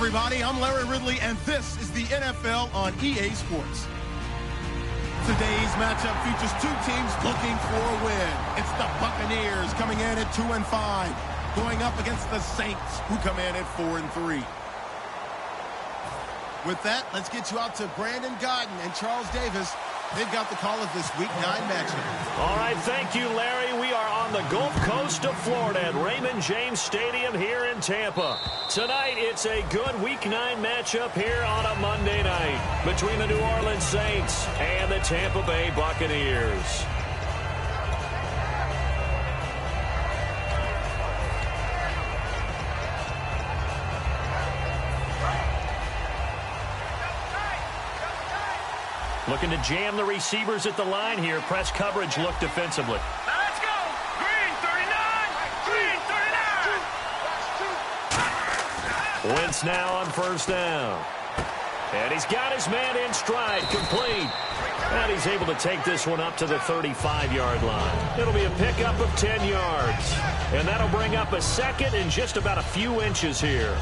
everybody. I'm Larry Ridley, and this is the NFL on EA Sports. Today's matchup features two teams looking for a win. It's the Buccaneers coming in at 2-5, going up against the Saints, who come in at 4-3. With that, let's get you out to Brandon Godden and Charles Davis. They've got the call of this Week 9 matchup. All right, thank you, Larry. We are on the Gulf Coast of Florida at Raymond James Stadium here in Tampa. Tonight, it's a good Week 9 matchup here on a Monday night between the New Orleans Saints and the Tampa Bay Buccaneers. Looking to jam the receivers at the line here. Press coverage look defensively. Now let's go. Green 39. Green 39. Wentz now on first down. And he's got his man in stride. Complete. And he's able to take this one up to the 35-yard line. It'll be a pickup of 10 yards. And that'll bring up a second and just about a few inches here.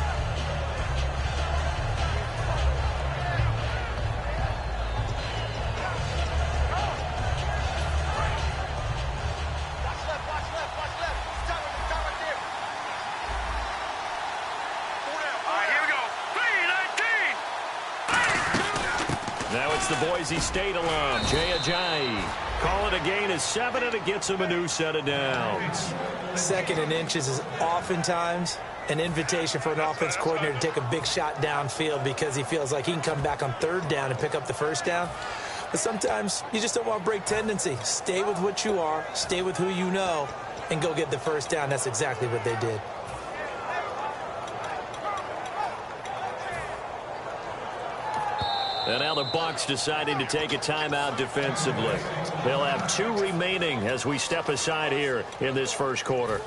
The Boise State alum, Jay Ajayi. Call it a gain of 7, and it gets him a new set of downs. Second and inches is oftentimes an invitation for an offense coordinator to take a big shot downfield because he feels like he can come back on third down and pick up the first down. But sometimes you just don't want to break tendency. Stay with what you are, stay with who you know, and go get the first down. That's exactly what they did. And now the Bucs deciding to take a timeout defensively. They'll have 2 remaining as we step aside here in this first quarter.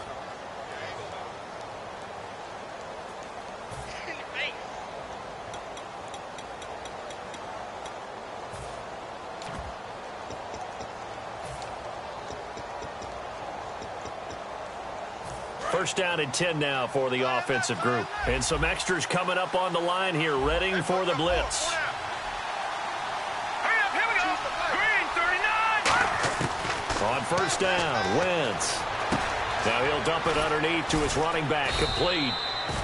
First down and 10 now for the offensive group. And some extras coming up on the line here, readying for the blitz. On first down, Wentz. Now he'll dump it underneath to his running back, complete.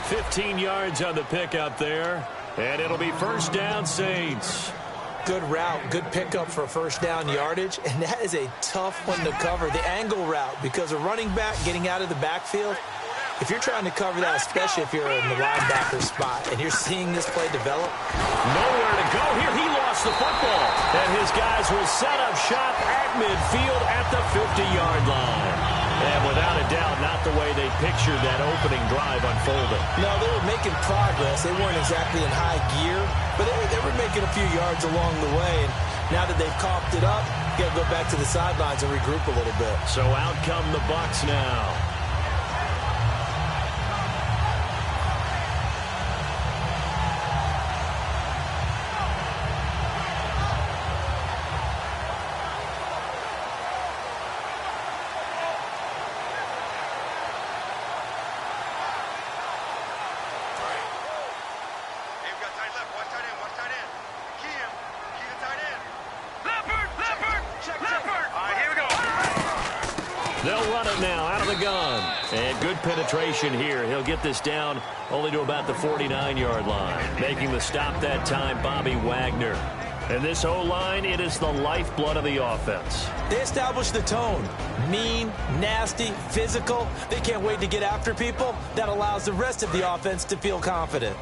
15 yards on the pickup there, and it'll be first down, Saints. Good route, good pickup for first down yardage, and that is a tough one to cover, the angle route, because a running back getting out of the backfield, if you're trying to cover that, especially if you're in the linebacker spot, and you're seeing this play develop. Nowhere to go here. He lost the football, and his guys will set up shop at midfield at the 50-yard line. And without a doubt, not the way they pictured that opening drive unfolding. No, they were making progress. They weren't exactly in high gear, but they were making a few yards along the way. And now that they've coughed it up, you got to go back to the sidelines and regroup a little bit. So out come the Bucs now. They'll run it now out of the gun. And good penetration here. He'll get this down only to about the 49-yard line. Making the stop that time, Bobby Wagner. And this O-line, it is the lifeblood of the offense. They establish the tone. Mean, nasty, physical. They can't wait to get after people. That allows the rest of the offense to feel confident.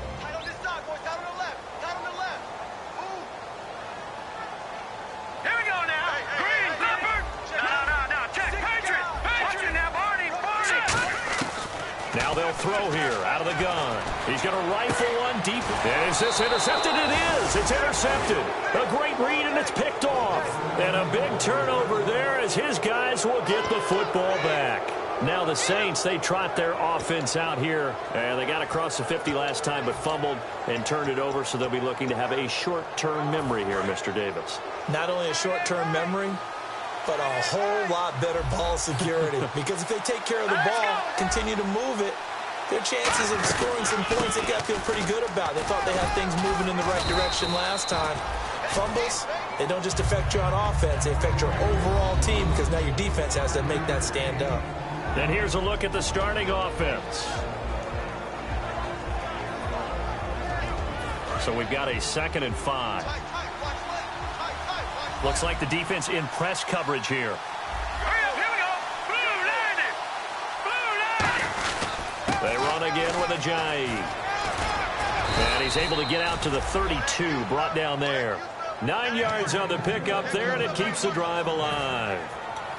Now they'll throw here out of the gun. He's going to rifle one deep. And is this intercepted? It is. It's intercepted. A great read, and it's picked off. And a big turnover there as his guys will get the football back. Now the Saints, they trot their offense out here. And they got across the 50 last time, but fumbled and turned it over, so they'll be looking to have a short-term memory here, Mr. Davis. Not only a short-term memory, but a whole lot better ball security. Because if they take care of the ball, continue to move it, their chances of scoring some points they got to feel pretty good about. They thought they had things moving in the right direction last time. Fumbles, they don't just affect you on offense, they affect your overall team because now your defense has to make that stand up. And here's a look at the starting offense. So we've got a 2nd and 5. Looks like the defense in press coverage here. They run again with Ajayi. And he's able to get out to the 32, brought down there. 9 yards on the pickup there, and it keeps the drive alive.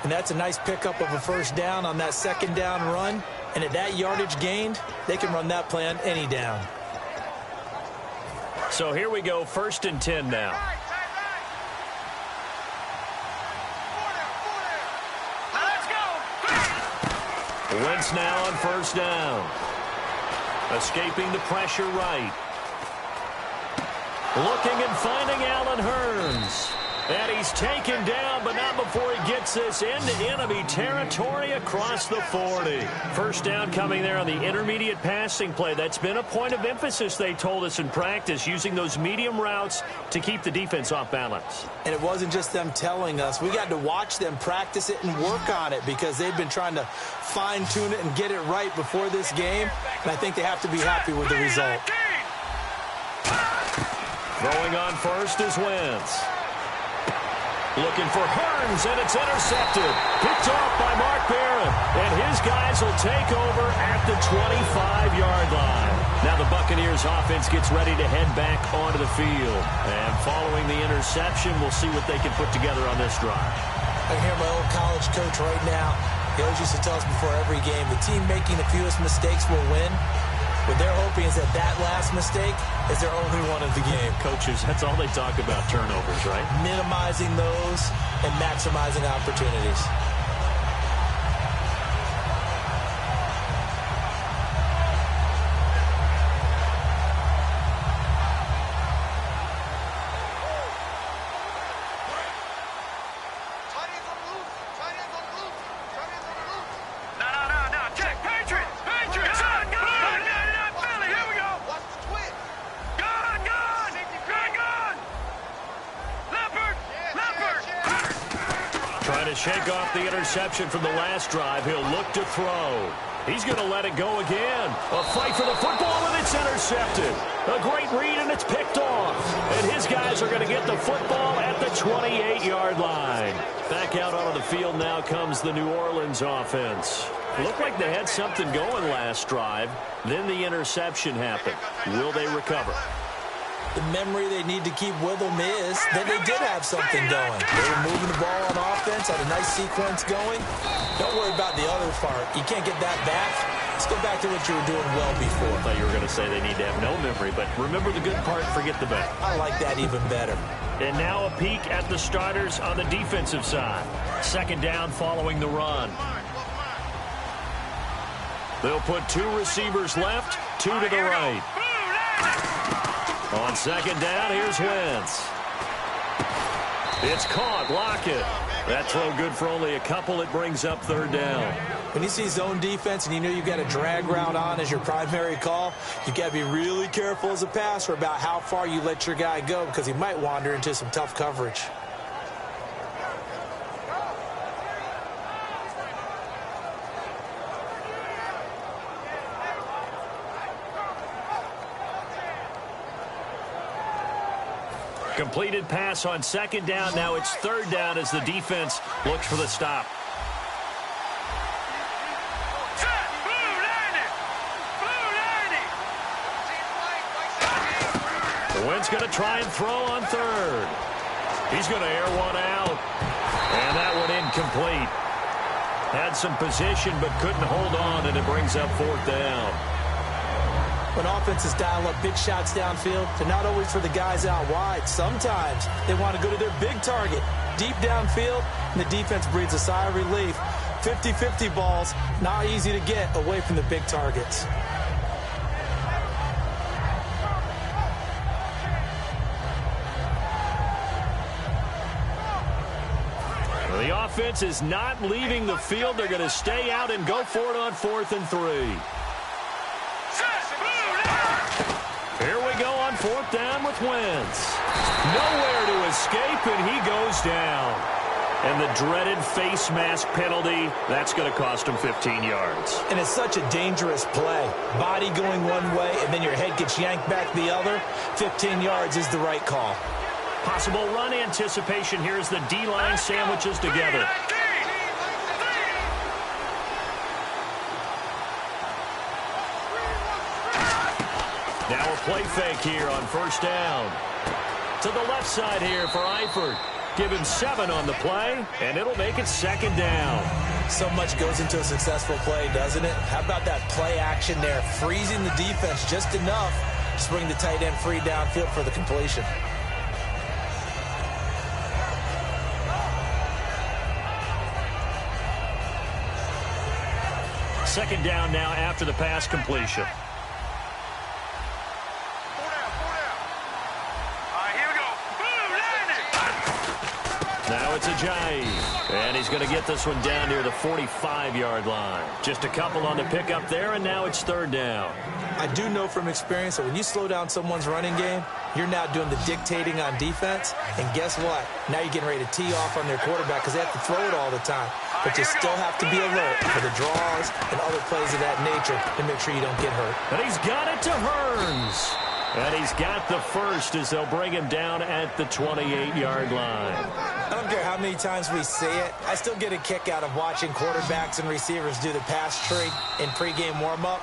And that's a nice pickup of a first down on that 2nd down run. And at that yardage gained, they can run that play on any down. So here we go, 1st and 10 now. Wentz now on 1st down. Escaping the pressure right. Looking and finding Allen Hurns. And he's taken down, but not before he gets this into enemy territory across the 40. 1st down coming there on the intermediate passing play. That's been a point of emphasis, they told us in practice, using those medium routes to keep the defense off balance. And it wasn't just them telling us. We got to watch them practice it and work on it because they've been trying to fine-tune it and get it right before this game. And I think they have to be happy with the result. Throwing on 1st is Wentz. Looking for Hurns, and it's intercepted. Picked off by Mark Barron. And his guys will take over at the 25-yard line. Now the Buccaneers offense gets ready to head back onto the field. And following the interception, we'll see what they can put together on this drive. I can hear my old college coach right now. He always used to tell us before every game, the team making the fewest mistakes will win. What they're hoping is that last mistake is their only one of the game. Coaches, that's all they talk about, turnovers, right? Minimizing those and maximizing opportunities. Shake off the interception from the last drive. He'll look to throw. He's going to let it go again. A fight for the football, and it's intercepted. A great read, and it's picked off. And his guys are going to get the football at the 28-yard line. Back out onto the field now comes the New Orleans offense. Looked like they had something going last drive. Then the interception happened. Will they recover? The memory they need to keep with them is that they did have something going. They were moving the ball on offense, had a nice sequence going. Don't worry about the other part. You can't get that back. Let's go back to what you were doing well before. I thought you were going to say they need to have no memory, but remember the good part, forget the bad. I like that even better. And now a peek at the starters on the defensive side. 2nd down following the run. They'll put 2 receivers left, 2 to the right. On 2nd down, here's Wentz. It's caught. Lockett. That throw good for only a couple. It brings up 3rd down. When you see zone defense and you know you've got a drag route on as your primary call, you've got to be really careful as a passer about how far you let your guy go because he might wander into some tough coverage. Completed pass on 2nd down. Now it's 3rd down as the defense looks for the stop. Wentz going to try and throw on 3rd. He's going to air one out. And that one incomplete. Had some position but couldn't hold on, and it brings up 4th down. When offenses dial up big shots downfield, they're not always for the guys out wide. Sometimes they want to go to their big target, deep downfield, and the defense breathes a sigh of relief. 50-50 balls, not easy to get away from the big targets. The offense is not leaving the field. They're going to stay out and go for it on 4th and 3. fourth down with Wentz. Nowhere to escape, and he goes down. And the dreaded face mask penalty, that's going to cost him 15 yards. And it's such a dangerous play. Body going one way, and then your head gets yanked back the other. 15 yards is the right call. Possible run anticipation here as the D-line sandwiches together. Now a play fake here on first down. To the left side here for Eifert. Give him 7 on the play, and it'll make it second down. So much goes into a successful play, doesn't it? How about that play action there? Freezing the defense just enough to bring the tight end free downfield for the completion. Second down now after the pass completion. Now it's Ajayi, and he's going to get this one down near the 45-yard line. Just a couple on the pickup there, and now it's third down. I do know from experience that when you slow down someone's running game, you're now doing the dictating on defense, and guess what? Now you're getting ready to tee off on their quarterback because they have to throw it all the time. But you still have to be alert for the draws and other plays of that nature to make sure you don't get hurt. And he's got it to Hearns. And he's got the first as they'll bring him down at the 28-yard line. I don't care how many times we see it. I still get a kick out of watching quarterbacks and receivers do the pass tree in pregame warm-up.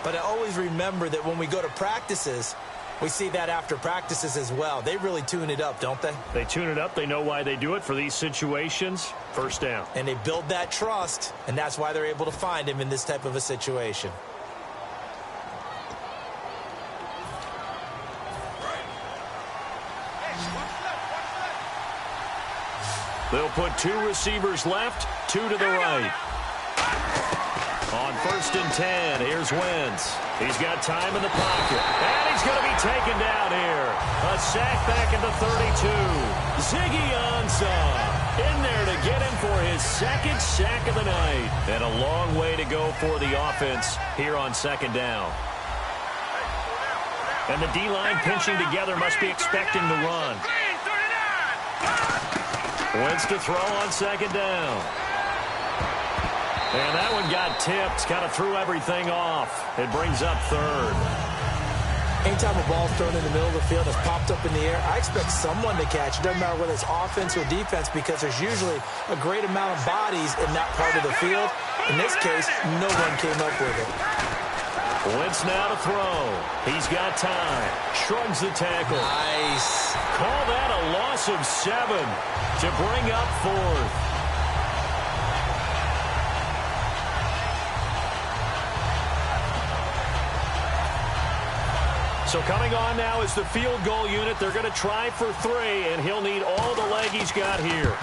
But I always remember that when we go to practices, we see that after practices as well. They really tune it up, don't they? They tune it up. They know why they do it for these situations. First down. And they build that trust, and that's why they're able to find him in this type of a situation. They'll put 2 receivers left, 2 to the right. On first and 10, here's Wentz. He's got time in the pocket. And he's going to be taken down here. A sack back at the 32. Ziggy Ansah in there to get him for his second sack of the night. And a long way to go for the offense here on second down. And the D-line pinching together must be expecting to run. Wentz to throw on second down. And that one got tipped. Kind of threw everything off. It brings up third. Anytime a ball's thrown in the middle of the field, it's popped up in the air, I expect someone to catch. It doesn't matter whether it's offense or defense because there's usually a great amount of bodies in that part of the field. In this case, no one came up with it. Wentz now to throw. He's got time. Shrugs the tackle. Nice. Call that a loss of 7 to bring up fourth. So coming on now is the field goal unit. They're going to try for 3, and he'll need all the leg he's got here.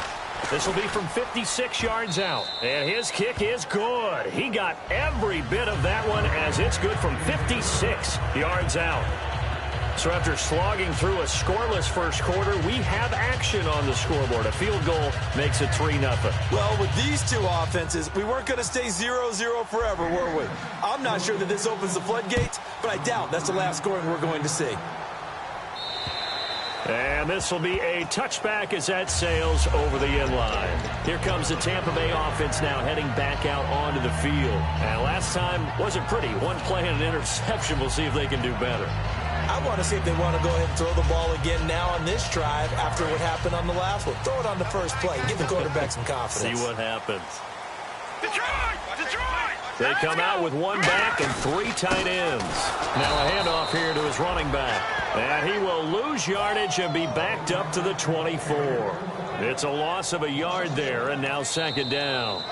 This will be from 56 yards out. And his kick is good. He got every bit of that one as it's good from 56 yards out. So after slogging through a scoreless first quarter, we have action on the scoreboard. A field goal makes it 3-0. Well, with these two offenses, we weren't going to stay 0-0 forever, were we? I'm not sure that this opens the floodgates, but I doubt that's the last scoring we're going to see. And this will be a touchback as that sails over the inline. Here comes the Tampa Bay offense now heading back out onto the field. And last time wasn't pretty. One play and an interception. We'll see if they can do better. I want to see if they want to go ahead and throw the ball again now on this drive after what happened on the last one. Throw it on the first play. Give the quarterback some confidence. See what happens. Detroit! They come out with 1 back and 3 tight ends. Now a handoff here to his running back. And he will lose yardage and be backed up to the 24. It's a loss of a yard there, and now second down.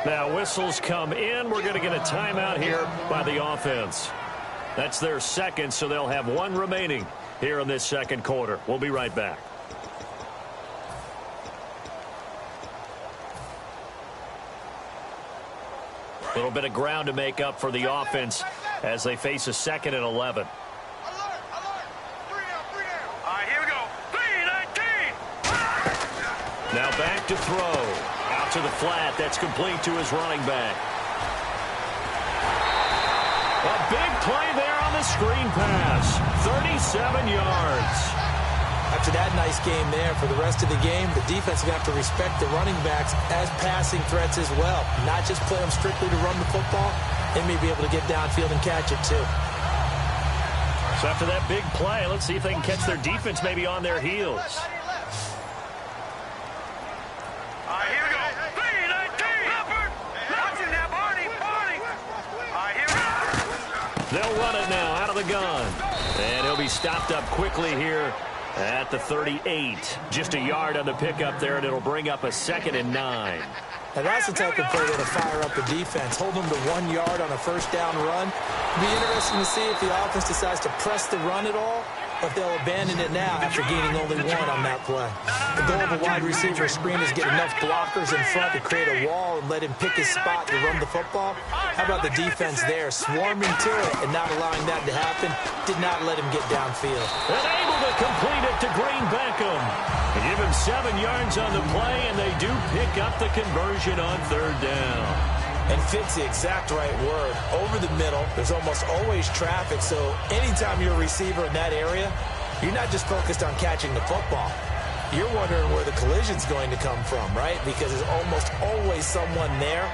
Now whistles come in. We're going to get a timeout here by the offense. That's their second, so they'll have 1 remaining here in this second quarter. We'll be right back. A little bit of ground to make up for the offense as they face a 2nd and 11. Alert! 3 down. All right, here we go. 3-19. Now back to throw. Out to the flat. That's complete to his running back. A big play there on the screen pass. 37 yards. After that nice game there, for the rest of the game, the defense is going to have to respect the running backs as passing threats as well. Not just play them strictly to run the football. They may be able to get downfield and catch it too. So after that big play, let's see if they can catch their defense maybe on their heels. All right, here we go. 3-19. Leopard. Watching that, Barney. All right, here we go. They'll run it now out of the gun. And he'll be stopped up quickly here at the 38. Just a yard on the pickup there, and it'll bring up a 2nd and 9. And that's the type of play that'll fire up the defense. Hold them to 1 yard on a first down run. It'll be interesting to see if the offense decides to press the run at all, or if they'll abandon it now after gaining only 1 on that play. The goal of a wide receiver screen is get enough blockers in front to create a wall and let him pick his spot to run the football. How about the defense there, swarming to it and not allowing that to happen? Did not let him get downfield. And able to complete it to Green Beckham. They give him 7 yards on the play, and they do pick up the conversion on 3rd down. And fit's the exact right word. Over the middle, there's almost always traffic, so anytime you're a receiver in that area, you're not just focused on catching the football. You're wondering where the collision's going to come from, right? Because there's almost always someone there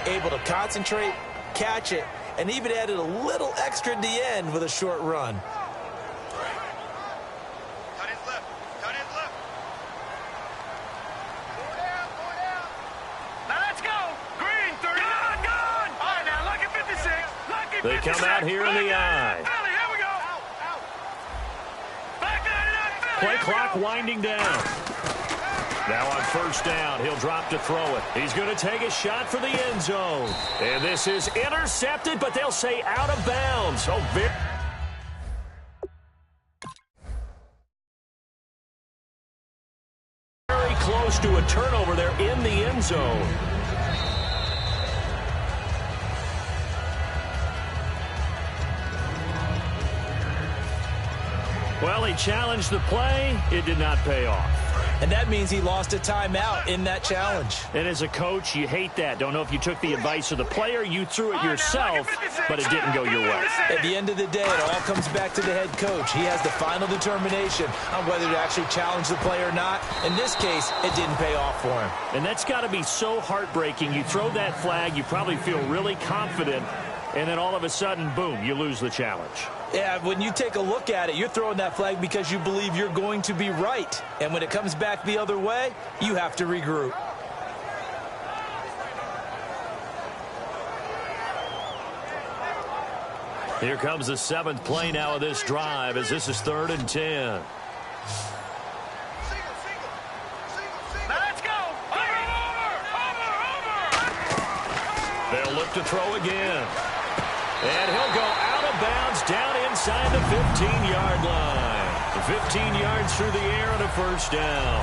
able to concentrate, catch it, and even added a little extra at the end with a short run. They come out here in the eye. Play clock winding down. Now on 1st down, he'll drop to throw it. He's going to take a shot for the end zone. And this is intercepted, but they'll say out of bounds. Oh, very close to a turnover there in the end zone. Well, he challenged the play. It did not pay off. And that means he lost a timeout in that challenge. And as a coach, you hate that. Don't know if you took the advice of the player. You threw it yourself, but it didn't go your way. At the end of the day, it all comes back to the head coach. He has the final determination on whether to actually challenge the play or not. In this case, it didn't pay off for him. And that's got to be so heartbreaking. You throw that flag, you probably feel really confident, and then all of a sudden, boom, you lose the challenge. Yeah, when you take a look at it, you're throwing that flag because you believe you're going to be right. And when it comes back the other way, you have to regroup. Here comes the 7th play now of this drive as this is 3rd and 10. Let's go! Over! They'll look to throw again. And he'll go out of bounds down inside the 15-yard line. 15 yards through the air and a 1st down.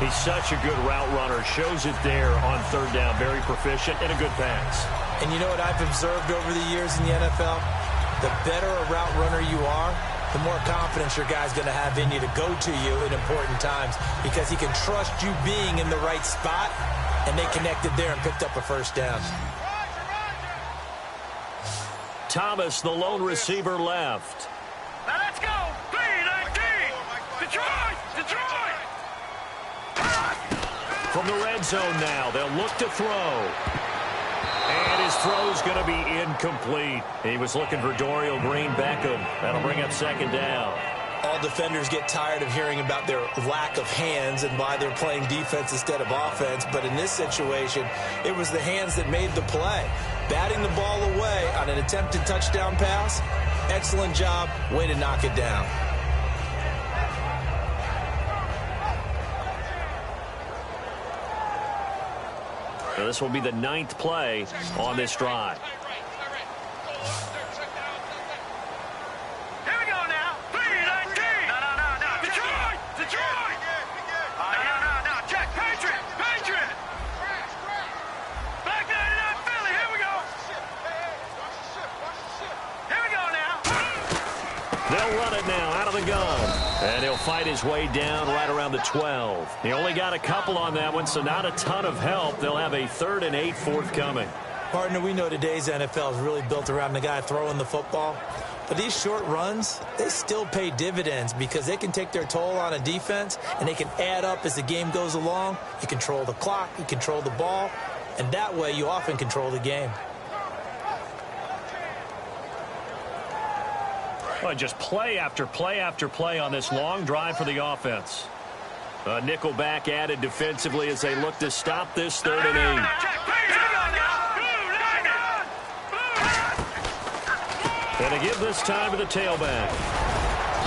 He's such a good route runner. Shows it there on 3rd down. Very proficient and a good pass. And you know what I've observed over the years in the NFL? The better a route runner you are, the more confidence your guy's going to have in you to go to you in important times because he can trust you being in the right spot, and they connected there and picked up a 1st down. Thomas, the lone receiver, left. Now let's go! 3-19! Detroit! Detroit! From the red zone now, they'll look to throw. And his throw's going to be incomplete. He was looking for Dorial Green Beckham. That'll bring up 2nd down. All defenders get tired of hearing about their lack of hands and why they're playing defense instead of offense. But in this situation, it was the hands that made the play. Batting the ball away on an attempted touchdown pass. Excellent job. Way to knock it down. So this will be the 9th play on this drive. Here we go now! 3-19! No! Detroit! Detroit! No. Check! Patriot! Back 99 Philly! Here we go! Here we go now! They'll run it now out of the gun. And he'll fight his way down right around the 12. He only got a couple on that one, so not a ton of help. They'll have a 3rd and 8 forthcoming. Partner, we know today's NFL is really built around the guy throwing the football. But these short runs, they still pay dividends because they can take their toll on a defense, and they can add up as the game goes along. You control the clock, you control the ball, and that way you often control the game. Well, just play after play after play on this long drive for the offense. Nickelback added defensively as they look to stop this 3rd and 8. And they give this time to the tailback.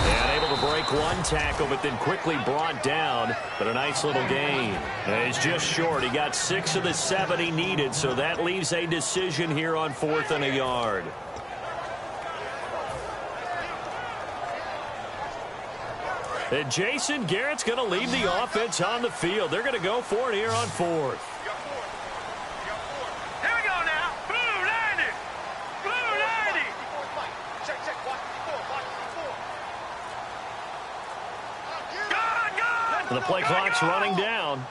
And able to break one tackle, but then quickly brought down. But a nice little gain. And he's just short. He got 6 of the 7 he needed, so that leaves a decision here on 4th and a yard. And Jason Garrett's going to leave the offense on the field. They're going to go for it here on 4th. Here we go now. Blue 90. Blue 90. Check. The play clock's running down.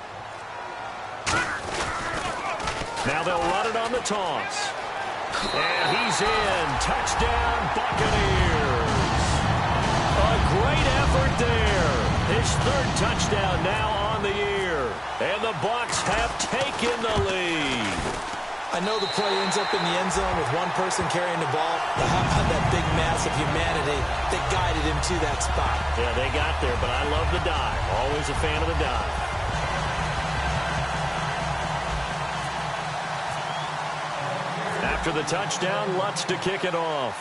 Now they'll run it on the toss. And he's in. Touchdown, Buccaneers. A great effort there. His 3rd touchdown now on the year. And the Bucs have taken the lead. I know the play ends up in the end zone with one person carrying the ball, but how about that big mass of humanity that guided him to that spot? Yeah, they got there, but I love the dive. Always a fan of the dive. After the touchdown, Lutz to kick it off.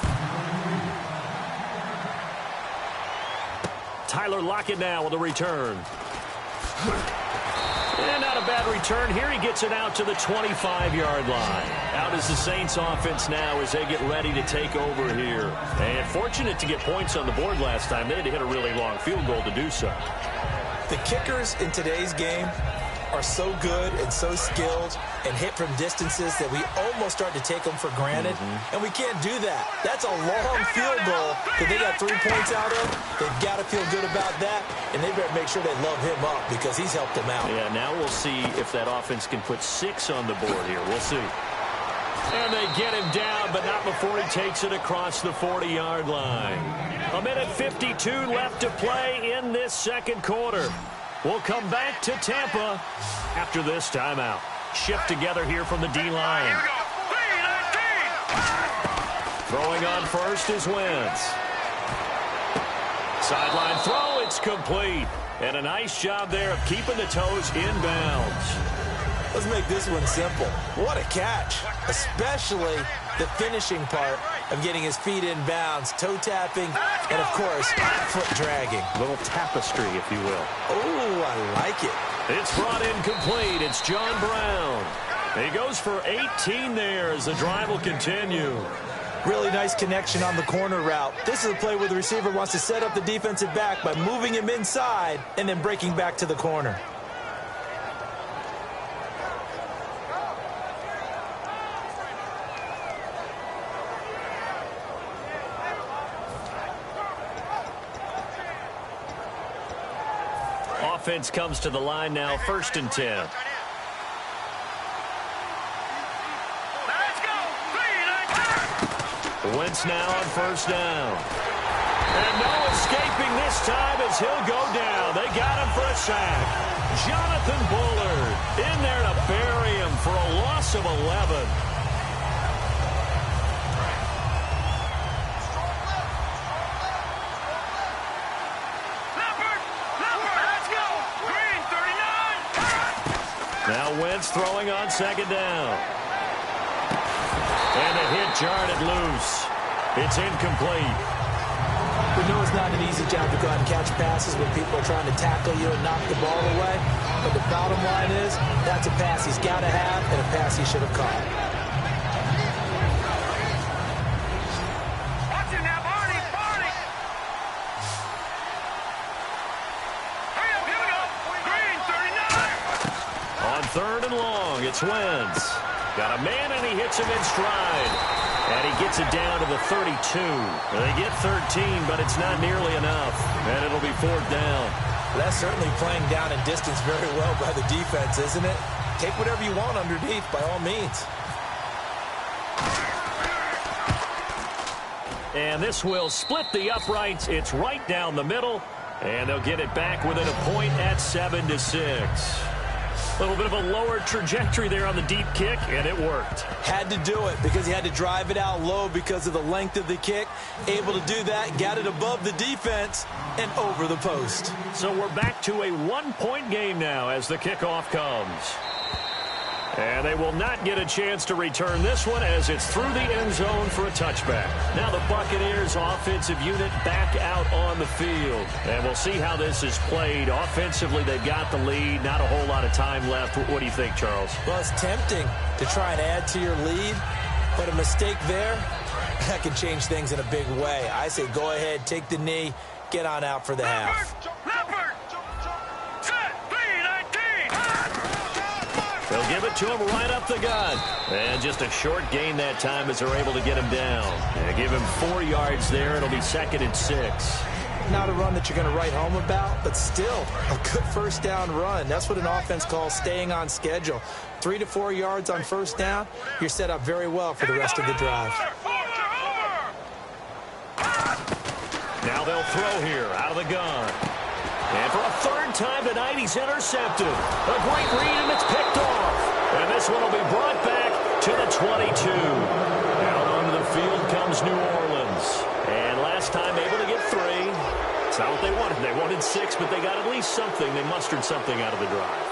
Tyler Lockett now with a return. And not a bad return here. He gets it out to the 25-yard line. Out is the Saints offense now as they get ready to take over here. And fortunate to get points on the board last time. They had to hit a really long field goal to do so. The kickers in today's game are so good and so skilled and hit from distances that we almost start to take them for granted. And we can't do that. That's a long field goal that they got 3 points out of. They've got to feel good about that, and they better make sure they love him up because he's helped them out. Yeah, now we'll see if that offense can put 6 on the board here. We'll see. And they get him down, but not before he takes it across the 40-yard line. 1:52 left to play in this 2nd quarter. We'll come back to Tampa after this timeout. Shift together here from the D-line. Here we go. 3-19. Throwing on first is Wentz. Sideline throw, it's complete. And a nice job there of keeping the toes inbounds. Let's make this one simple. What a catch, especially the finishing part of getting his feet in bounds, toe tapping, and, of course, foot dragging. A little tapestry, if you will. Oh, I like it. It's brought in complete. It's John Brown. He goes for 18 there as the drive will continue. Really nice connection on the corner route. This is a play where the receiver wants to set up the defensive back by moving him inside and then breaking back to the corner. Offense comes to the line now, 1st and 10. Let's go. 3-19. Wentz now on 1st down. And no escaping this time as he'll go down. They got him for a sack. Jonathan Bullard in there to bury him for a loss of 11. Now Wentz throwing on 2nd down. And a hit jarred it loose. It's incomplete. We know it's not an easy job to go out and catch passes when people are trying to tackle you and knock the ball away. But the bottom line is, that's a pass he's got to have and a pass he should have caught. Watch him now, Barney. Barney. Hurry up, here we go. Green, 39. On 3rd and long, it's Wentz. Got a man and he hits him in stride. And he gets it down to the 32. They get 13, but it's not nearly enough. And it'll be 4th down. That's certainly playing down in distance very well by the defense, isn't it? Take whatever you want underneath, by all means. And this will split the uprights. It's right down the middle. And they'll get it back within a point at 7-6. A little bit of a lower trajectory there on the deep kick, and it worked. Had to do it because he had to drive it out low because of the length of the kick. Able to do that, got it above the defense and over the post. So we're back to a one-point game now as the kickoff comes. And they will not get a chance to return this one as it's through the end zone for a touchback. Now the Buccaneers offensive unit back out on the field. And we'll see how this is played. Offensively, they've got the lead. Not a whole lot of time left. What do you think, Charles? Well, it's tempting to try and add to your lead, but a mistake there, that can change things in a big way. I say go ahead, take the knee, get on out for the half. They'll give it to him right up the gut. And just a short gain that time as they're able to get him down. And give him 4 yards there. It'll be 2nd and 6. Not a run that you're going to write home about, but still a good first down run. That's what an offense calls staying on schedule. 3 to 4 yards on first down, you're set up very well for the rest of the drive. Now they'll throw here out of the gun. And for a third time tonight, he's intercepted. A great read, and it's picked off. And this one will be brought back to the 22. Out onto the field comes New Orleans. And last time able to get 3. It's not what they wanted. They wanted 6, but they got at least something. They mustered something out of the drive.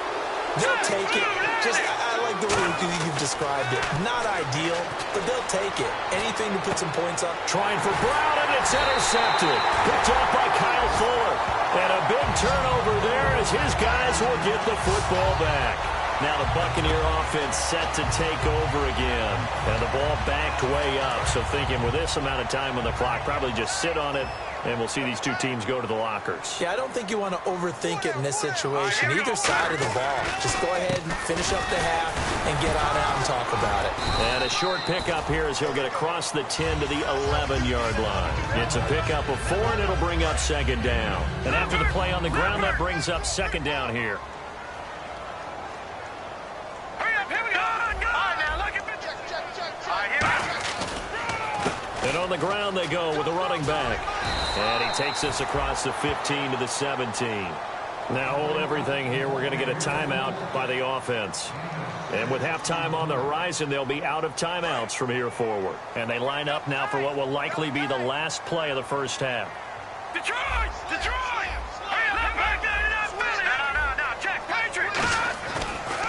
They'll take it. I like the way you've described it. Not ideal, but they'll take it. Anything to put some points up. Trying for Brown, and it's intercepted. Picked off by Kyle Fuller. And a big turnover there as his guys will get the football back. Now the Buccaneer offense set to take over again. And the ball backed way up. So thinking with this amount of time on the clock, probably just sit on it, and we'll see these two teams go to the lockers. Yeah, I don't think you want to overthink it in this situation. Either side of the ball. Just go ahead and finish up the half and get on out and talk about it. And a short pickup here as he'll get across the 10 to the 11-yard line. It's a pickup of 4, and it'll bring up 2nd down. And after the play on the ground, that brings up 2nd down here. And on the ground they go with the running back. And he takes us across the 15 to the 17. Now hold everything here. We're going to get a timeout by the offense. And with halftime on the horizon, they'll be out of timeouts from here forward. And they line up now for what will likely be the last play of the first half. Detroit! Detroit! No, Jack, Patriots!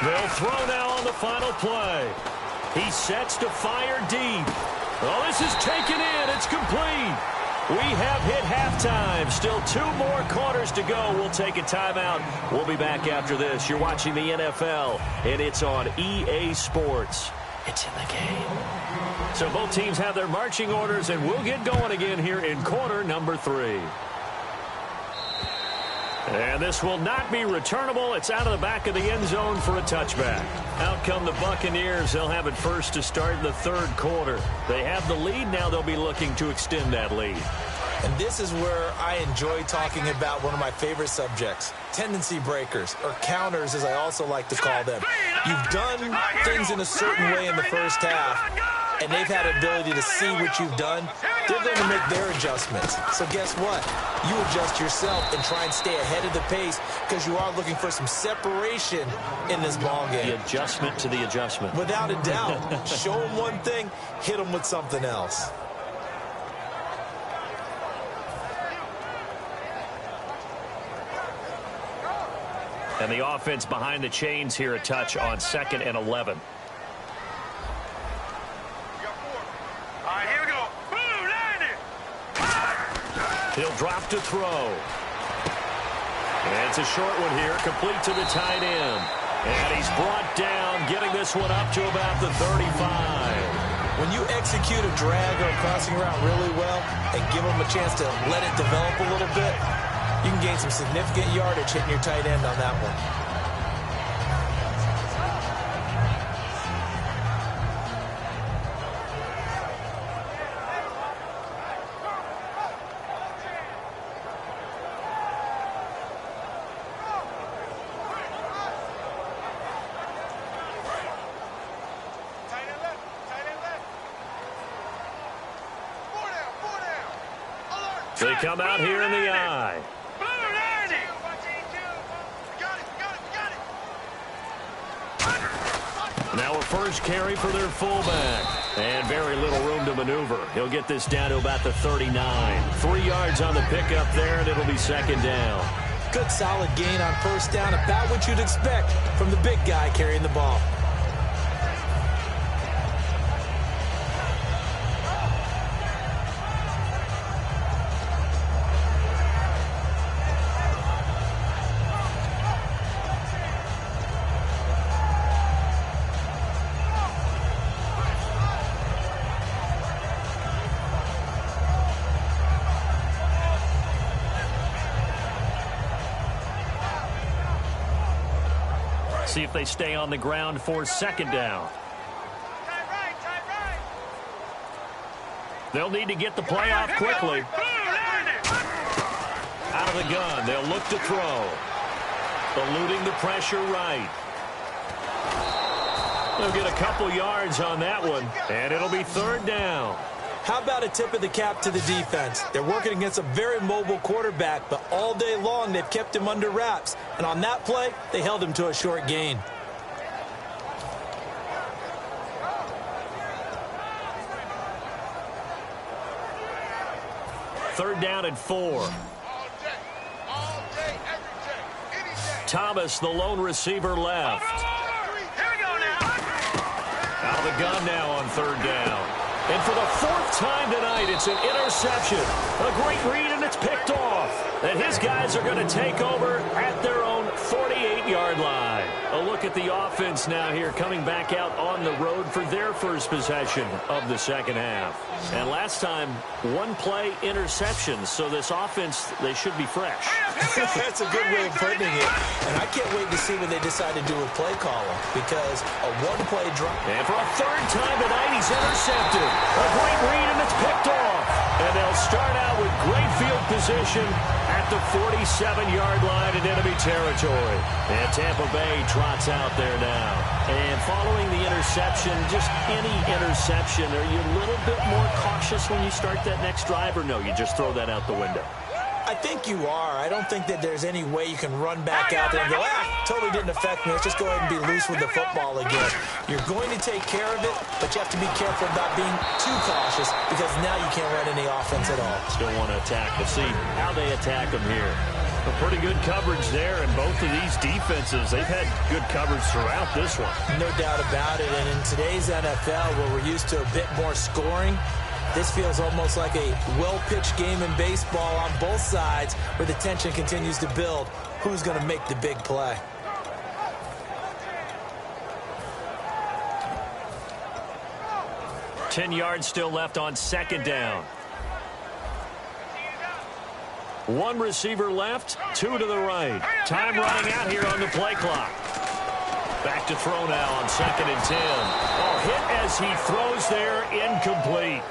They'll throw now on the final play. He sets to fire deep. Oh, this is taken in. It's complete. We have hit halftime. Still 2 more quarters to go. We'll take a timeout. We'll be back after this. You're watching the NFL, and it's on EA Sports. It's in the game. So both teams have their marching orders, and we'll get going again here in quarter number 3. And this will not be returnable. It's out of the back of the end zone for a touchback. Out come the Buccaneers. They'll have it first to start the 3rd quarter. They have the lead. Now they'll be looking to extend that lead. And this is where I enjoy talking about one of my favorite subjects, tendency breakers, or counters as I also like to call them. You've done things in a certain way in the first half, and they've had an ability to see what you've done. They're going to make their adjustments. So guess what? You adjust yourself and try and stay ahead of the pace because you are looking for some separation in this ball game. The adjustment to the adjustment. Without a doubt. Show them one thing, hit them with something else. And the offense behind the chains here a touch on 2nd and 11. Here we go. Boom, landed. He'll drop to throw. And it's a short one here, complete to the tight end. And he's brought down, getting this one up to about the 35. When you execute a drag or a crossing route really well and give them a chance to let it develop a little bit, you can gain some significant yardage hitting your tight end on that one. They come out here in the I. Now a first carry for their fullback. And very little room to maneuver. He'll get this down to about the 39. 3 yards on the pickup there, and it'll be second down. Good solid gain on first down, about what you'd expect from the big guy carrying the ball. See if they stay on the ground for second down. They'll need to get the play off quickly. Out of the gun, they'll look to throw. Eluding the pressure right. They'll get a couple yards on that one, and it'll be third down. How about a tip of the cap to the defense? They're working against a very mobile quarterback, but all day long they've kept him under wraps. And on that play, they held him to a short gain. Third down and 4. Thomas, the lone receiver, left. Out of the gun now on third down. And for the 4th time tonight, it's an interception. A great read, and it's picked off. And his guys are going to take over at their own 48-yard line. A look at the offense now here, coming back out on the road for their first possession of the second half. And last time, 1-play interception. So this offense, they should be fresh. That's a good way of putting it. And I can't wait to see what they decide to do with play calling, because a 1-play drop. And for a 3rd time tonight, he's intercepted. A great read, and it's picked off. And they'll start out with great field position at the 47-yard line in enemy territory. And Tampa Bay trots out there now. And following the interception, just any interception, are you a little bit more cautious when you start that next drive, or no, you just throw that out the window? I think you are. I don't think that there's any way you can run back out there and go, totally didn't affect me. Let's just go ahead and be loose with the football again. You're going to take care of it, but you have to be careful about being too cautious, because now you can't run any offense at all. Still want to attack. We'll see how they attack them here. A pretty good coverage there, and both of these defenses, they've had good coverage throughout this one. No doubt about it, and in today's NFL, where we're used to a bit more scoring, this feels almost like a well-pitched game in baseball on both sides, where the tension continues to build. Who's going to make the big play? Ten yards still left on second down. 1 receiver left, 2 to the right. Time running out here on the play clock. Back to throw now on 2nd and 10. Oh, hit as he throws there, incomplete.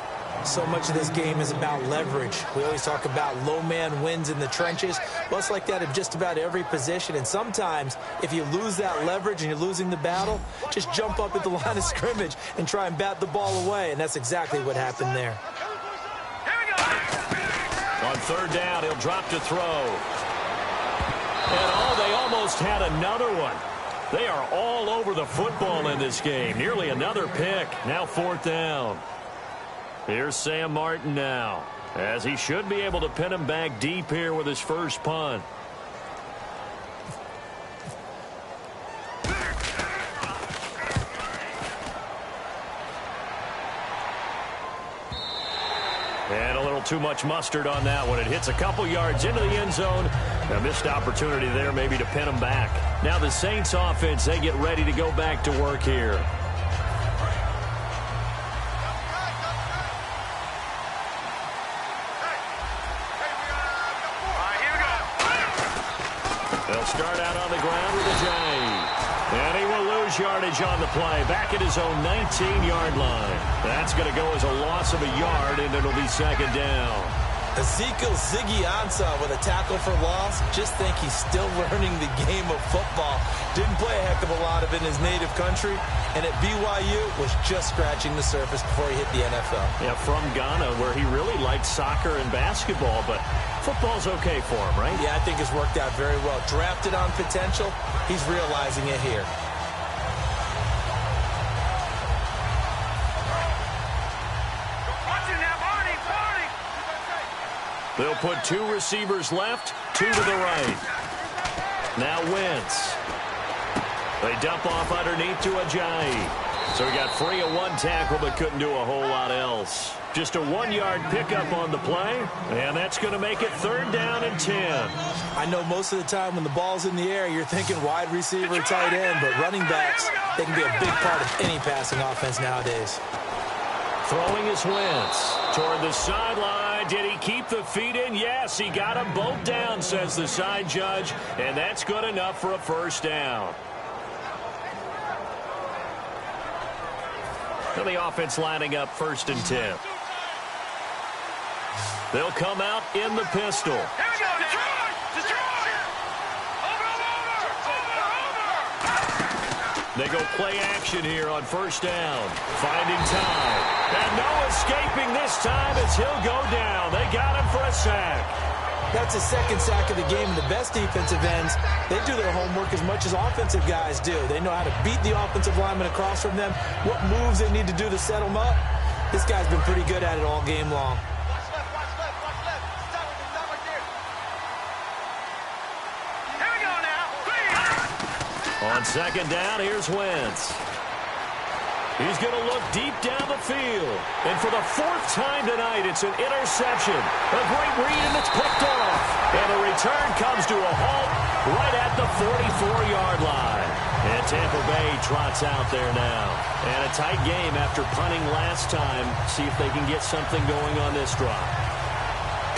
So much of this game is about leverage. We always talk about low man wins in the trenches. Well, it's like that in just about every position. And sometimes, if you lose that leverage and you're losing the battle, just jump up at the line of scrimmage and try and bat the ball away. And that's exactly what happened there. On third down, he'll drop to throw. And they almost had another one. They are all over the football in this game. Nearly another pick. Now 4th down. Here's Sam Martin now, as he should be able to pin him back deep here with his first punt. And a little too much mustard on that one. It hits a couple yards into the end zone. A missed opportunity there maybe to pin him back. Now the Saints offense, they get ready to go back to work here. They'll start out on the ground with a J. And he will lose yardage on the play. Back at his own 19-yard line. That's going to go as a loss of a yard, and it'll be second down. Ezekiel Ziggy Ansah with a tackle for loss. Just think he's still learning the game of football. Didn't play a heck of a lot of it in his native country, and at BYU was just scratching the surface before he hit the NFL. Yeah, from Ghana, where he really liked soccer and basketball, but football's okay for him, right? Yeah, I think it's worked out very well. Drafted on potential, he's realizing it here. They'll put 2 receivers left, 2 to the right. Now Wentz. They dump off underneath to Ajayi. So he got free of 1 tackle but couldn't do a whole lot else. Just a 1-yard pickup on the play, and that's going to make it 3rd down and 10. I know most of the time when the ball's in the air, you're thinking wide receiver, tight end, but running backs, they can be a big part of any passing offense nowadays. Throwing is Wentz toward the sideline. Did he keep the feet in? Yes, he got them both down, says the side judge, and that's good enough for a 1st down. So the offense lining up 1st and 10. They'll come out in the pistol. Here we go, Detroit! Detroit! Over! They go play action here on 1st down. Finding time. And no escaping this time as he'll go down. They got him for a sack. That's a 2nd sack of the game. The best defensive ends, they do their homework as much as offensive guys do. They know how to beat the offensive lineman across from them, what moves they need to do to set them up. This guy's been pretty good at it all game long. Here we go now. On 2nd down, here's Wentz. He's going to look deep down the field. And for the 4th time tonight, it's an interception. A great read, and it's picked off. And the return comes to a halt right at the 44-yard line. And Tampa Bay trots out there now. And a tight game after punting last time. See if they can get something going on this drive.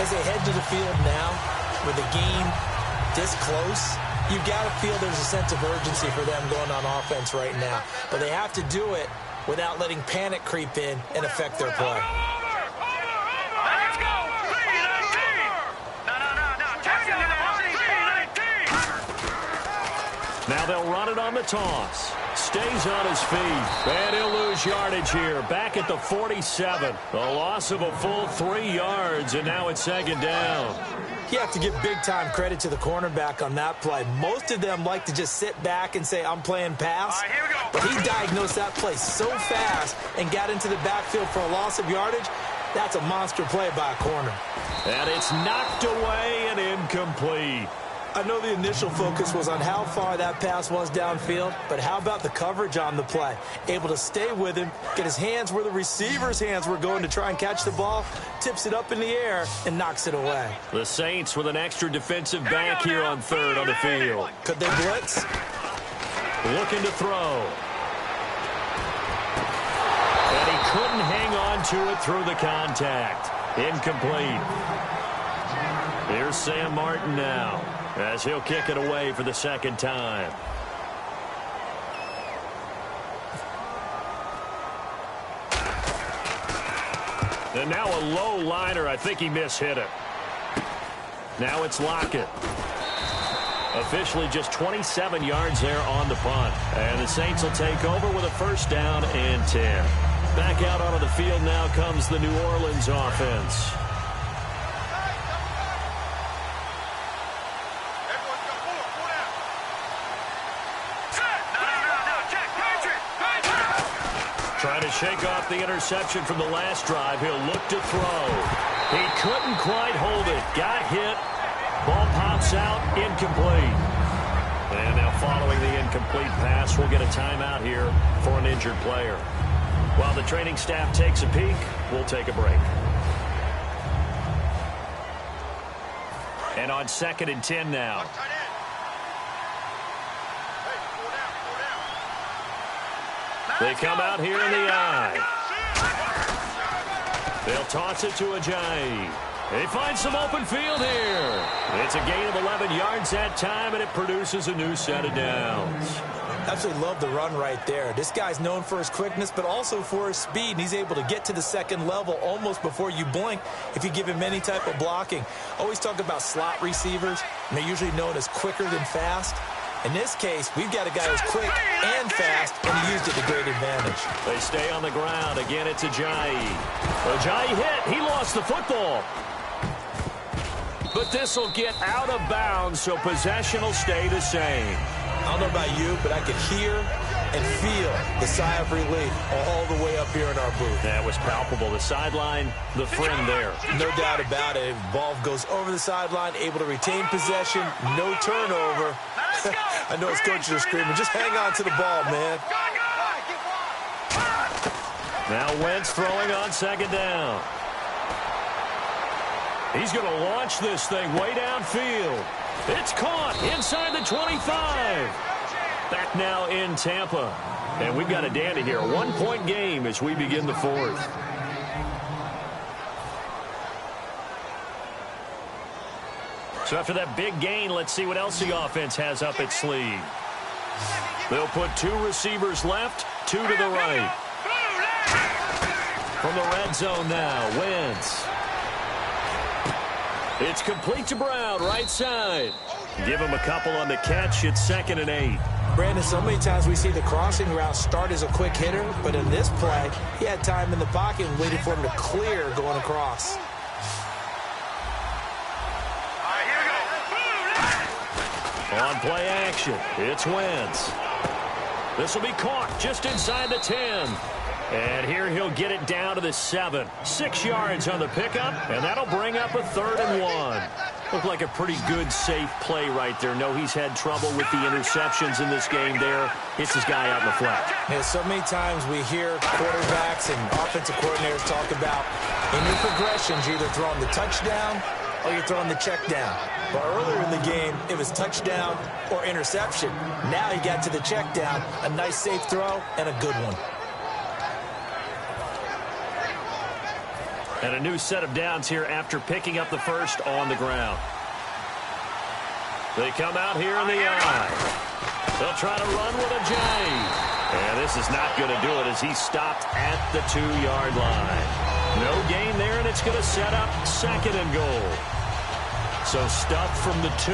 As they head to the field now, with the game this close, you've got to feel there's a sense of urgency for them going on offense right now. But they have to do it without letting panic creep in and affect their play. Let's go! 3-19! No. Jackson in the 3-19! Now they'll run it on the toss. Stays on his feet. And he'll lose yardage here. Back at the 47. A loss of a full 3 yards, and now it's 2nd down. You have to give big-time credit to the cornerback on that play. Most of them like to just sit back and say, I'm playing pass. All right, here we go. But he diagnosed that play so fast and got into the backfield for a loss of yardage. That's a monster play by a corner. And it's knocked away and incomplete. I know the initial focus was on how far that pass was downfield, but how about the coverage on the play? Able to stay with him, get his hands where the receiver's hands were going to try and catch the ball, tips it up in the air, and knocks it away. The Saints with an extra defensive back here on 3rd on the field. Could they blitz? Looking to throw. And he couldn't hang on to it through the contact. Incomplete. Here's Sam Martin now, as he'll kick it away for the 2nd time. And now a low liner. I think he mishit it. Now it's Lockett. Officially just 27 yards there on the punt. And the Saints will take over with a 1st down and 10. Back out onto the field now comes the New Orleans offense. Trying to shake off the interception from the last drive. He'll look to throw. He couldn't quite hold it. Got hit. Ball pops out. Incomplete. And now following the incomplete pass, we'll get a timeout here for an injured player. While the training staff takes a peek, we'll take a break. And on 2nd and 10 now. They come out here in the eye. They'll toss it to Ajayi. They find some open field here. It's a gain of 11 yards that time, and it produces a new set of downs. Absolutely love the run right there. This guy's known for his quickness, but also for his speed. And he's able to get to the second level almost before you blink if you give him any type of blocking. Always talk about slot receivers, and they're usually known as quicker than fast. In this case, we've got a guy who's quick and fast, and he used it to great advantage. They stay on the ground. Again, it's Ajayi. Ajayi hit. He lost the football. But this will get out of bounds, so possession will stay the same. I don't know about you, but I could hear and feel the sigh of relief all the way up here in our booth. That was palpable. The sideline, the friend there. No doubt about it. Ball goes over the sideline, able to retain possession, no turnover. I know his coaches are screaming, just hang on to the ball, man. Now Wentz throwing on second down. He's going to launch this thing way downfield. It's caught inside the 25. Back now in Tampa. And we've got a dandy here. 1-point game as we begin the fourth. So after that big gain, let's see what else the offense has up its sleeve. They'll put 2 receivers left, 2 to the right. From the red zone now, Wentz. It's complete to Brown, right side. Give him a couple on the catch. It's 2nd and 8. Brandon, so many times we see the crossing route start as a quick hitter, but in this play, he had time in the pocket and waited for him to clear going across. On play action, it's Wentz. This will be caught just inside the 10. And here he'll get it down to the 7. 6 yards on the pickup, and that'll bring up a 3rd and 1. Looked like a pretty good, safe play right there. No, he's had trouble with the interceptions in this game there. Hits his guy out in the flat. Yeah, so many times we hear quarterbacks and offensive coordinators talk about in your progressions, you're either throwing the touchdown or you're throwing the check down. But earlier in the game, it was touchdown or interception. Now he got to the check down, a nice safe throw, and a good one. And a new set of downs here after picking up the first on the ground. They come out here in the eye. They'll try to run with Ajayi. And this is not going to do it as he stopped at the 2-yard line. No gain there, and it's going to set up 2nd and goal. So stuff from the 2,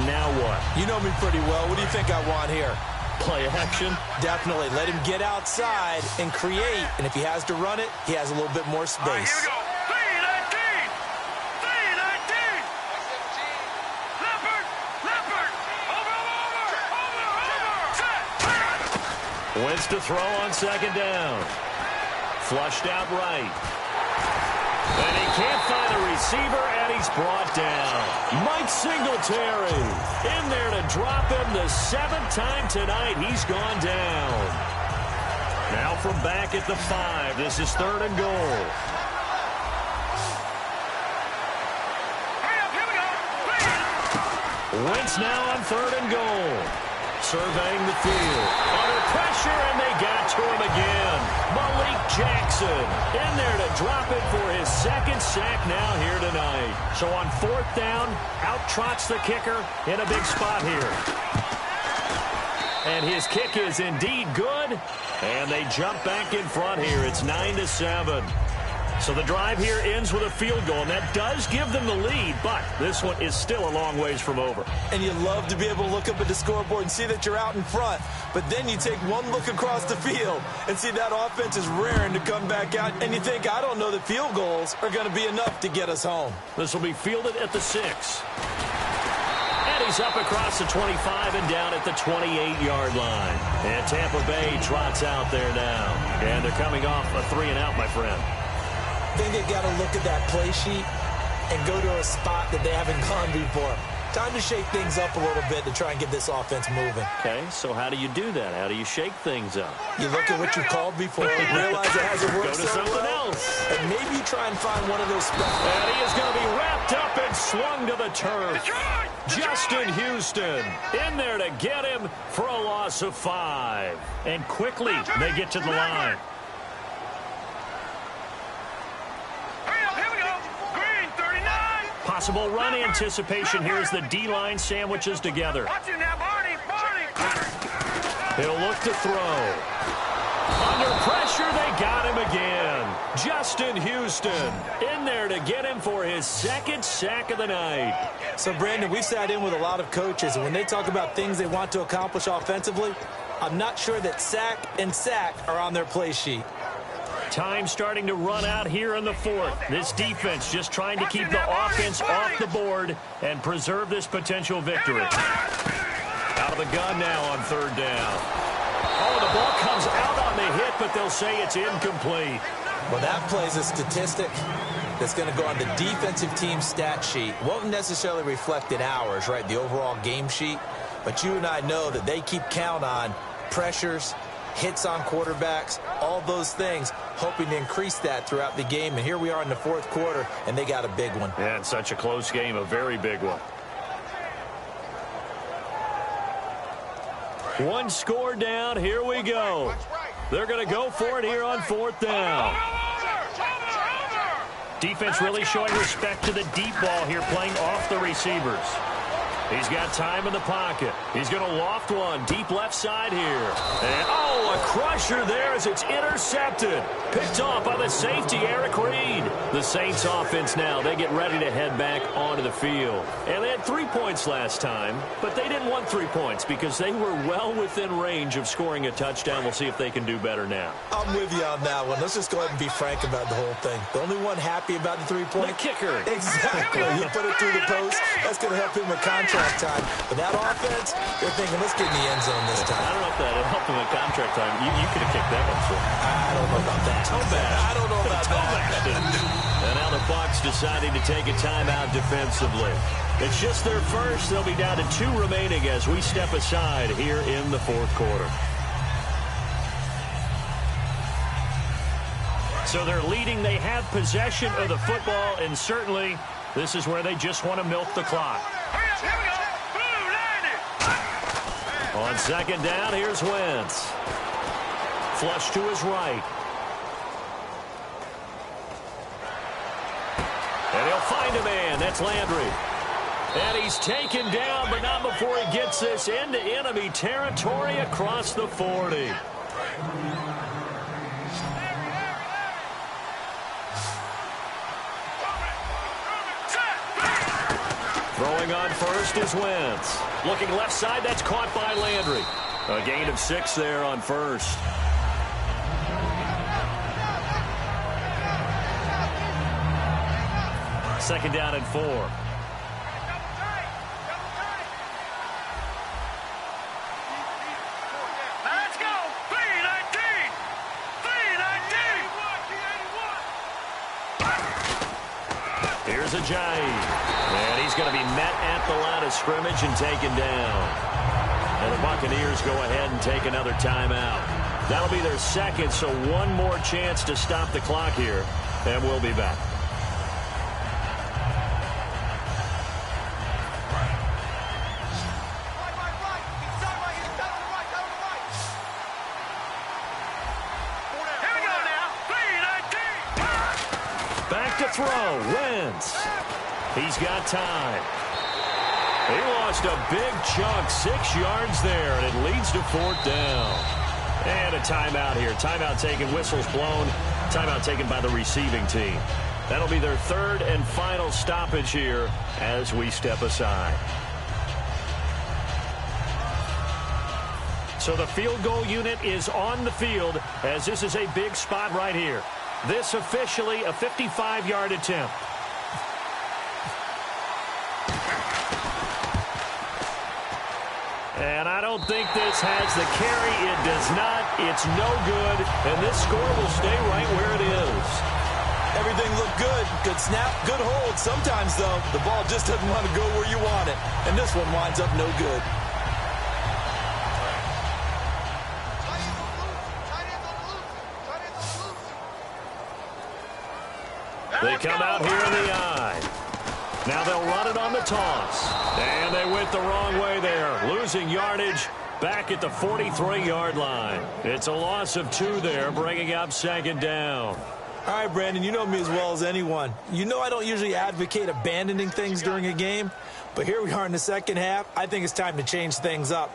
now what? You know me pretty well. What do you think I want here? Play action? Definitely. Let him get outside and create. And if he has to run it, he has a little bit more space. Here we go. 3-19. 3-19. Leopard. Leopard. Over. Set. Wentz to throw on second down. Flushed out right. And he can't find a receiver, and he's brought down. Mike Singletary in there to drop him the 7th time tonight. He's gone down. Now from back at the 5. This is 3rd and goal. Wentz now on 3rd and goal. Surveying the field. Under pressure, and they got to him again. Malik Jackson in there to drop it for his 2nd sack now here tonight. So on 4th down, out trots the kicker in a big spot here. And his kick is indeed good. And they jump back in front here. It's 9-7. So the drive here ends with a field goal, and that does give them the lead, but this one is still a long ways from over. And you love to be able to look up at the scoreboard and see that you're out in front, but then you take one look across the field and see that offense is raring to come back out, and you think, I don't know that field goals are going to be enough to get us home. This will be fielded at the 6. And he's up across the 25 and down at the 28-yard line. And Tampa Bay trots out there now. And they're coming off a 3-and-out, my friend. I think they've got to look at that play sheet and go to a spot that they haven't gone before. Time to shake things up a little bit to try and get this offense moving. Okay, so how do you do that? How do you shake things up? You look at what you called before and realize it hasn't worked Go to so something well. else. And maybe you try and find one of those spots. And he is going to be wrapped up and slung to the turf. Justin Houston in there to get him for a loss of 5. And quickly they get to the line. Possible run anticipation here as the D-line sandwiches together. Watch him now, Barney. He'll look to throw. Under pressure, they got him again. Justin Houston in there to get him for his second sack of the night. So, Brandon, we've sat in with a lot of coaches, and when they talk about things they want to accomplish offensively, I'm not sure that sack and sack are on their play sheet. Time starting to run out here in the fourth. This defense just trying to keep the offense off the board and preserve this potential victory. Out of the gun now on third down. Oh, the ball comes out on the hit, but they'll say it's incomplete. Well, that plays a statistic that's going to go on the defensive team stat sheet. Won't necessarily reflect in ours, right, the overall game sheet. But you and I know that they keep count on pressures, hits on quarterbacks, all those things, hoping to increase that throughout the game. And here we are in the fourth quarter, and they got a big one. Yeah, it's such a close game, a very big one. One score down, here we go. They're going to go for it here on fourth down. Defense really showing respect to the deep ball here, playing off the receivers. He's got time in the pocket. He's going to loft one deep left side here. And, oh, a crusher there as it's intercepted. Picked off by the safety, Eric Reed. The Saints offense now, they get ready to head back onto the field. And they had 3 points last time, but they didn't want 3 points because they were well within range of scoring a touchdown. We'll see if they can do better now. I'm with you on that one. Let's just go ahead and be frank about the whole thing. The only one happy about the 3-point? The kicker. Exactly. You put it through the post. That's going to help him with contract time. But that offense, they're thinking, let's get in the end zone this time. I don't know if that helped him with contract time. You could have kicked that one through. I don't know about that. I don't know about that. And now the Bucs deciding to take a timeout defensively. It's just their first. They'll be down to 2 remaining as we step aside here in the fourth quarter. So they're leading. They have possession of the football, and certainly this is where they just want to milk the clock. On second down, here's Wentz. Flush to his right. And he'll find a man. That's Landry. And he's taken down, but not before he gets this into enemy territory across the 40. Throwing on first is Wentz. Looking left side, that's caught by Landry. A gain of 6 there on first. Second down and 4. Let's go. 319. 319. Here's Ajayi. And he's going to be met at the line of scrimmage and taken down. And the Buccaneers go ahead and take another timeout. That'll be their second, so one more chance to stop the clock here, and we'll be back. Here we go now. 319. Back to throw. Wentz. He's got time. He lost a big chunk, 6 yards there, and it leads to fourth down. And a timeout here. Timeout taken, whistles blown. Timeout taken by the receiving team. That'll be their third and final stoppage here as we step aside. So the field goal unit is on the field as this is a big spot right here. This officially a 55-yard attempt. And I don't think this has the carry. It does not. It's no good. And this score will stay right where it is. Everything looked good. Good snap, good hold. Sometimes, though, the ball just doesn't want to go where you want it. And this one winds up no good. They come out here in the eye. Now they'll run it on the toss. And they went the wrong way there. Losing yardage back at the 43-yard line. It's a loss of 2 there, bringing up second down. All right, Brandon, you know me as well as anyone. You know I don't usually advocate abandoning things during a game, but here we are in the second half. I think it's time to change things up.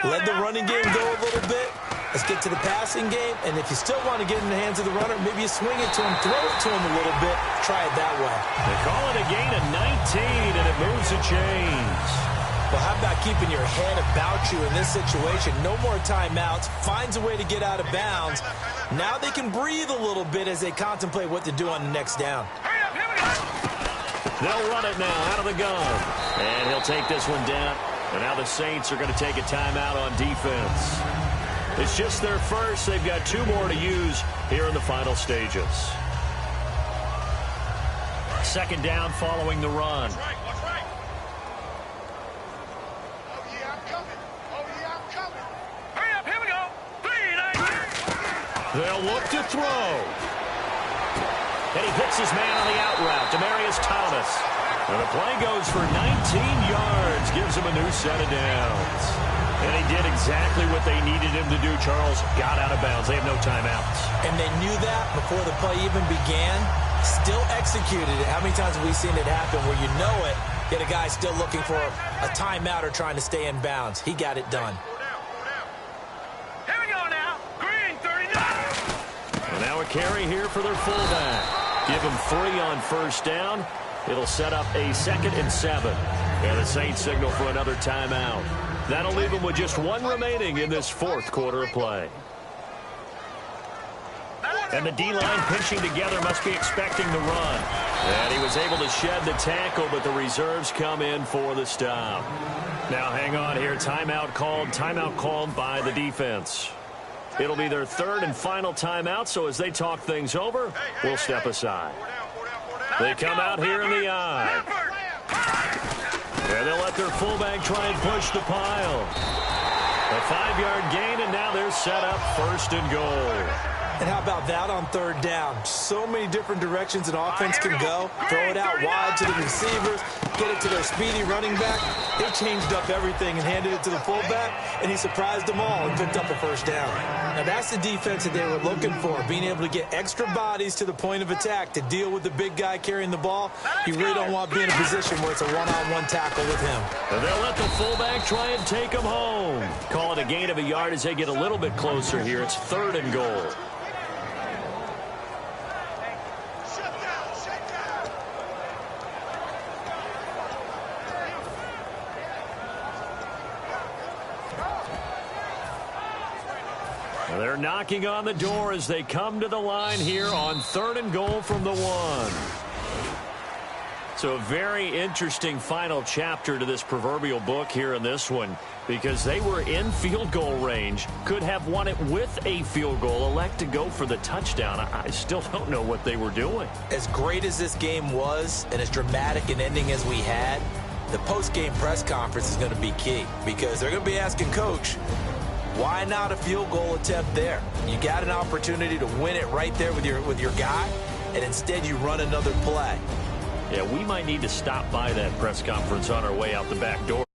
Let the running game go a little bit. Let's get to the passing game. And if you still want to get in the hands of the runner, maybe you swing it to him, throw it to him a little bit. Try it that way. They call it a gain of 19, and it moves the chains. Well, how about keeping your head about you in this situation? No more timeouts. Finds a way to get out of bounds. Now they can breathe a little bit as they contemplate what to do on the next down. They'll run it now out of the gun. And he'll take this one down. And now the Saints are going to take a timeout on defense. It's just their first. They've got 2 more to use here in the final stages. Second down following the run. They'll look to throw. And he hits his man on the out route, Demaryius Thomas. And the play goes for 19 yards, gives him a new set of downs. And he did exactly what they needed him to do, Charles. Got out of bounds. They have no timeouts. And they knew that before the play even began. Still executed it. How many times have we seen it happen where you know it, yet a guy still looking for a timeout or trying to stay in bounds? He got it done. Here we go now. Green, 39. And now a carry here for their fullback. Give him 3 on first down. It'll set up a 2nd and 7. And the Saints signal for another timeout. That'll leave him with just 1 remaining in this 4th quarter of play. And the D-line pinching together, must be expecting the run. And he was able to shed the tackle, but the reserves come in for the stop. Now hang on here. Timeout called by the defense. It'll be their 3rd and final timeout, so as they talk things over, we'll step aside. They come out here in the eye. And they'll let their fullback try and push the pile. A 5-yard gain, and now they're set up 1st and goal. And how about that on 3rd down? So many different directions an offense can go. Throw it out wide to the receivers, get it to their speedy running back. They changed up everything and handed it to the fullback, and he surprised them all and picked up a 1st down. Now that's the defense that they were looking for, being able to get extra bodies to the point of attack to deal with the big guy carrying the ball. You really don't want to be in a position where it's a one-on-one tackle with him. And they'll let the fullback try and take him home. Call it a gain of a yard as they get a little bit closer here. It's 3rd and goal. They're knocking on the door as they come to the line here on 3rd and goal from the 1. So a very interesting final chapter to this proverbial book here in this one, because they were in field goal range, could have won it with a field goal, elect to go for the touchdown. I still don't know what they were doing. As great as this game was and as dramatic an ending as we had, the post-game press conference is going to be key, because they're going to be asking Coach, why not a field goal attempt there? You got an opportunity to win it right there with your guy, and instead you run another play. Yeah, we might need to stop by that press conference on our way out the back door.